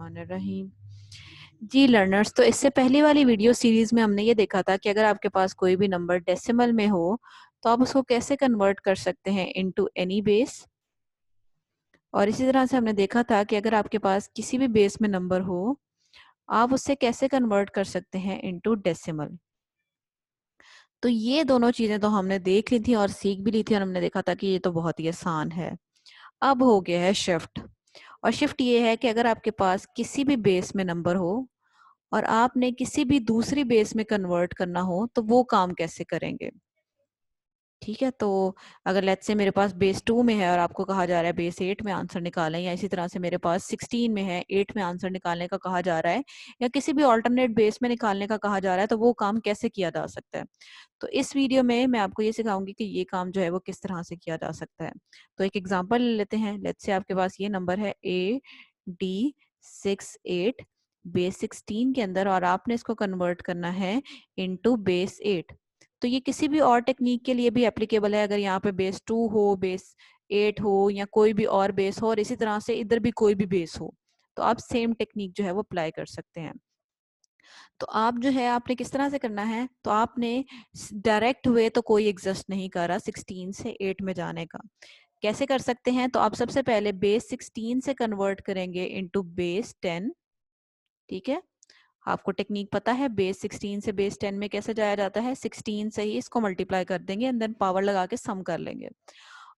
बिस्मिल्लाहिर्रहमानिर्रहीम। जी लर्नर्स, तो इससे पहले वाली वीडियो सीरीज में हमने ये देखा था कि अगर आपके पास कोई भी नंबर डेसिमल में हो तो आप उसको कैसे कन्वर्ट कर सकते हैं इनटू एनी बेस। और इसी तरह से हमने देखा था कि अगर आपके पास किसी भी बेस में नंबर हो आप उससे कैसे कन्वर्ट कर सकते हैं इनटू डेसिमल। तो ये दोनों चीजें तो हमने देख ली थी और सीख भी ली थी और हमने देखा था कि ये तो बहुत ही आसान है। अब हो गया है शिफ्ट। और शिफ्ट ये है कि अगर आपके पास किसी भी बेस में नंबर हो और आपने किसी भी दूसरी बेस में कन्वर्ट करना हो तो वो काम कैसे करेंगे। ठीक है, तो अगर लेट्स से मेरे पास बेस 2 में है और आपको कहा जा रहा है बेस 8 में आंसर निकालें, या इसी तरह से मेरे पास 16 में है 8 में आंसर निकालने का कहा जा रहा है, या किसी भी ऑल्टरनेट बेस में निकालने का कहा जा रहा है, तो वो काम कैसे किया जा सकता है। तो इस वीडियो में मैं आपको ये सिखाऊंगी कि ये काम जो है वो किस तरह से किया जा सकता है। तो एक एग्जांपल ले लेते हैं। लेट्स से आपके पास ये नंबर है AD68 बेस 16 के अंदर और आपने इसको कन्वर्ट करना है इनटू बेस 8। तो ये किसी भी और टेक्निक के लिए भी एप्लीकेबल है। अगर यहाँ पे बेस 2 हो, बेस 8 हो, या कोई भी और बेस हो, और इसी तरह से इधर भी कोई भी बेस हो, तो आप सेम टेक्निक जो है वो अप्लाई कर सकते हैं। तो आप जो है आपने किस तरह से करना है, तो आपने डायरेक्ट वे तो कोई एग्जिस्ट नहीं कर रहा 16 से 8 में जाने का। कैसे कर सकते हैं, तो आप सबसे पहले बेस 16 से कन्वर्ट करेंगे इनटू बेस 10। ठीक है, आपको टेक्निक पता है बेस 16 से बेस 10 में कैसे जाया जाता है। 16 से ही इसको मल्टीप्लाई कर देंगे एंड देन पावर लगा के सम कर लेंगे।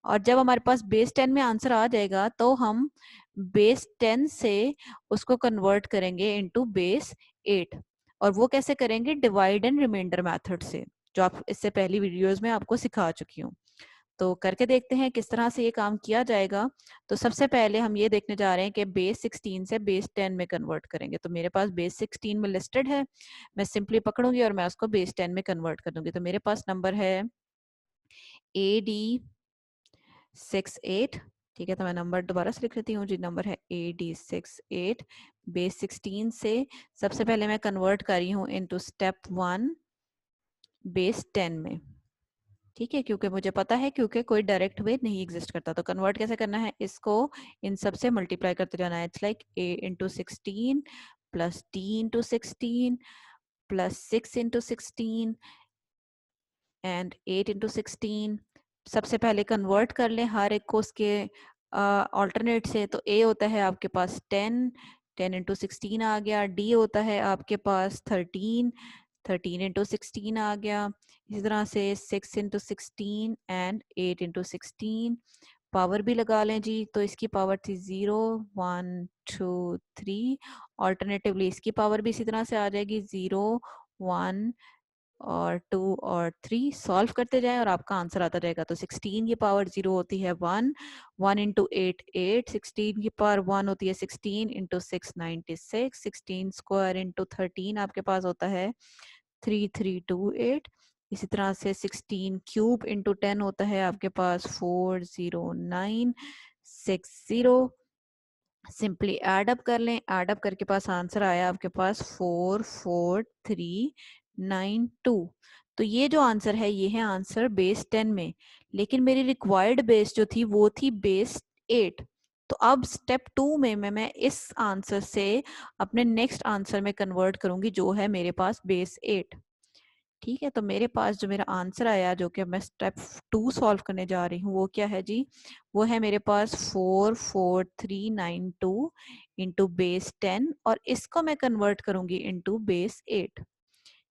और जब हमारे पास बेस 10 में आंसर आ जाएगा तो हम बेस 10 से उसको कन्वर्ट करेंगे इनटू बेस 8। और वो कैसे करेंगे, डिवाइड एंड रिमाइंडर मेथड से, जो आप इससे पहली वीडियोस में आपको सिखा चुकी हूँ। तो करके देखते हैं किस तरह से ये काम किया जाएगा। तो सबसे पहले हम ये देखने जा रहे हैं कि बेस 16 से बेस 10 में कन्वर्ट करेंगे। तो मेरे पास बेस 16 में लिस्टेड है, मैं सिंपली पकड़ूंगी और मैं उसको बेस 10 में कन्वर्ट कर दूंगी। तो मेरे पास नंबर है AD68। ठीक है, तो मैं नंबर दोबारा से लिख लेती हूँ जी। नंबर है AD68 बेस 16 से सबसे पहले मैं कन्वर्ट कर रही हूँ इनटू स्टेप 1 बेस 10 में। ठीक है, क्योंकि मुझे पता है क्योंकि कोई डायरेक्ट वे नहीं एग्जिस्ट करता। तो कन्वर्ट कैसे करना है, इसको इन सब से मल्टीप्लाई करते जाना है। It's like A into 16 plus D into 16 plus 6 into 16 and 8 into 16। सबसे पहले कन्वर्ट कर लें हर एक को उसके ऑल्टरनेट से। तो A होता है आपके पास 10, 10 इंटू 16 आ गया। D होता है आपके पास 13, 13 इंटू 16 आ गया। इसी तरह से 6 इंटू 16 एंड 8 इंटू 16। पावर भी लगा लें जी, तो इसकी पावर थी 0, 1, 2, 3। ऑल्टरनेटिवली इसकी पावर भी इसी तरह से आ जाएगी 0, 1 और 2 और 3। सॉल्व करते जाएं और आपका आंसर आता जाएगा। तो 16 की पावर 0 होती है 1, 1 इंटू 8 8, 16 की पावर 1 होती है 16 इंटू 6 96, 16 स्क्वायर इंटू 13 आपके पास होता है 3328। इसी तरह से 16 क्यूब इंटू 10 होता है आपके पास 40960। सिंपली एड अप कर लें, एड अप करके पास आंसर आया आपके पास 44392। तो ये जो आंसर है ये है आंसर बेस 10 में, लेकिन मेरी रिक्वायर्ड बेस जो थी वो थी बेस 8। तो अब स्टेप 2 में मैं इस आंसर से अपने नेक्स्ट आंसर में कन्वर्ट करूंगी जो है मेरे पास बेस 8। ठीक है, तो मेरे पास जो मेरा आंसर आया जो कि मैं स्टेप 2 सॉल्व करने जा रही हूँ वो क्या है जी, वो है मेरे पास 44392 इंटू बेस 10 और इसको मैं कन्वर्ट करूंगी इंटू बेस 8।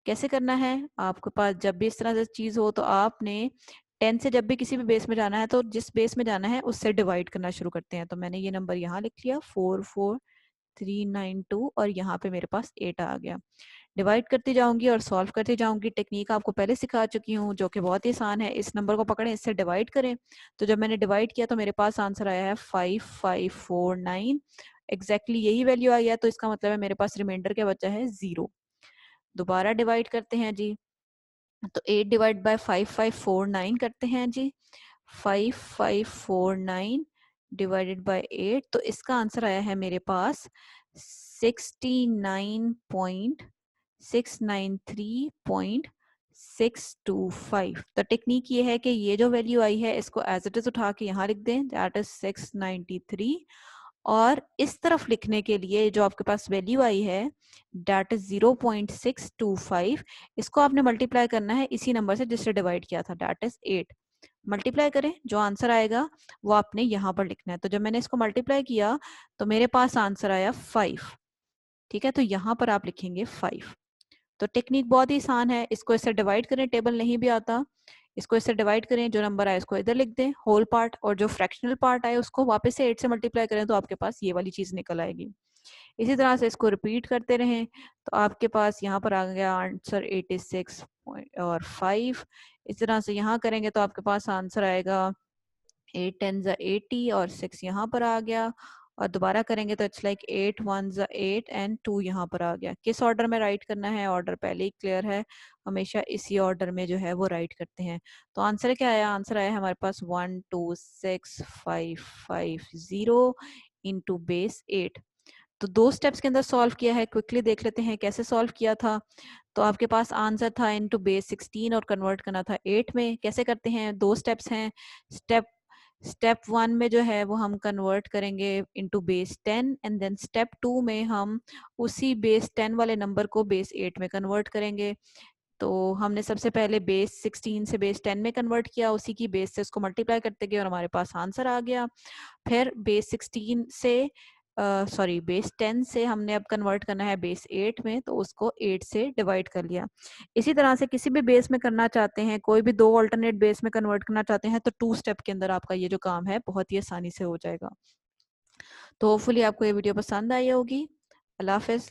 कैसे करना है, आपके पास जब भी इस तरह से चीज हो तो आपने 10 से जब भी किसी भी बेस में जाना है तो जिस बेस में जाना है उससे डिवाइड करना शुरू करते हैं। तो मैंने ये नंबर यहाँ लिख लिया 44392 और यहाँ पे मेरे पास 8 आ गया। डिवाइड करती जाऊंगी और सॉल्व करती जाऊंगी। टेक्निक आपको पहले सिखा चुकी हूँ जो कि बहुत ही आसान है। इस नंबर को पकड़ें, इससे डिवाइड करें। तो जब मैंने डिवाइड किया तो मेरे पास आंसर आया है 5549। एग्जैक्टली यही वैल्यू आई है, तो इसका मतलब है मेरे पास रिमाइंडर क्या बचा है 0। दोबारा डिवाइड करते हैं जी, तो 8 डिवाइड बाय 5549 करते हैं जी। 5549 डिवाइडेड बाय 8, तो इसका आंसर आया है मेरे पास 69.693.625। तो टेक्निक ये है कि ये जो वैल्यू आई है इसको एज इट इज उठा के यहाँ लिख दें, दैट इज 693 और इस तरफ लिखने के लिए जो आपके पास वैल्यू आई है दैट इज 0.625, इसको आपने मल्टीप्लाई करना है इसी नंबर से जिससे डिवाइड किया था, दैट इज 8। मल्टीप्लाई करें, जो आंसर आएगा वो आपने यहाँ पर लिखना है। तो जब मैंने इसको मल्टीप्लाई किया तो मेरे पास आंसर आया 5। ठीक है, तो यहाँ पर आप लिखेंगे 5। तो टेक्निक बहुत ही आसान है, इसको इससे डिवाइड करें, टेबल नहीं भी आता, इसको इससे डिवाइड करें, जो नंबर आए उसको इधर लिख दें होल पार्ट, और जो फ्रैक्शनल पार्ट आए उसको वापस से 8 से मल्टीप्लाई करें तो आपके पास ये वाली चीज निकल आएगी। इसी तरह से इसको रिपीट करते रहें तो आपके पास यहाँ पर आ गया आंसर 86 और 5। इस तरह से यहाँ करेंगे तो आपके पास आंसर आएगा 8 10 80 और 6 यहाँ पर आ गया, और दोबारा करेंगे तो इट्स लाइक 8 1 8 एंड 2 यहाँ पर आ गया। किस ऑर्डर में राइट करना है, ऑर्डर पहले ही क्लियर है, हमेशा इसी ऑर्डर में जो है वो राइट करते हैं। तो आंसर क्या आया, आंसर आया हमारे पास 1 2 6 5 5 0 इंटू बेस 8। तो 2 स्टेप्स के अंदर सॉल्व किया है, क्विकली देख लेते हैं कैसे सॉल्व किया था। तो आपके पास आंसर था इनटू बेस 16 और कन्वर्ट करना था 8 में। कैसे करते हैं, 2 स्टेप्स हैं। स्टेप 1 में जो है वो हम कन्वर्ट करेंगे into base 10 and then step 2 में हम उसी बेस 10 वाले नंबर को बेस 8 में कन्वर्ट करेंगे। तो हमने सबसे पहले बेस 16 से बेस 10 में कन्वर्ट किया, उसी की बेस से उसको मल्टीप्लाई करते गए और हमारे पास आंसर आ गया। फिर बेस 16 से सॉरी बेस 10 से हमने अब कन्वर्ट करना है बेस 8 में, तो उसको 8 से डिवाइड कर लिया। इसी तरह से किसी भी बेस में करना चाहते हैं, कोई भी 2 ऑल्टरनेट बेस में कन्वर्ट करना चाहते हैं, तो 2 स्टेप के अंदर आपका ये जो काम है बहुत ही आसानी से हो जाएगा। तो होपफुली आपको ये वीडियो पसंद आई होगी। अल्लाह हाफिज।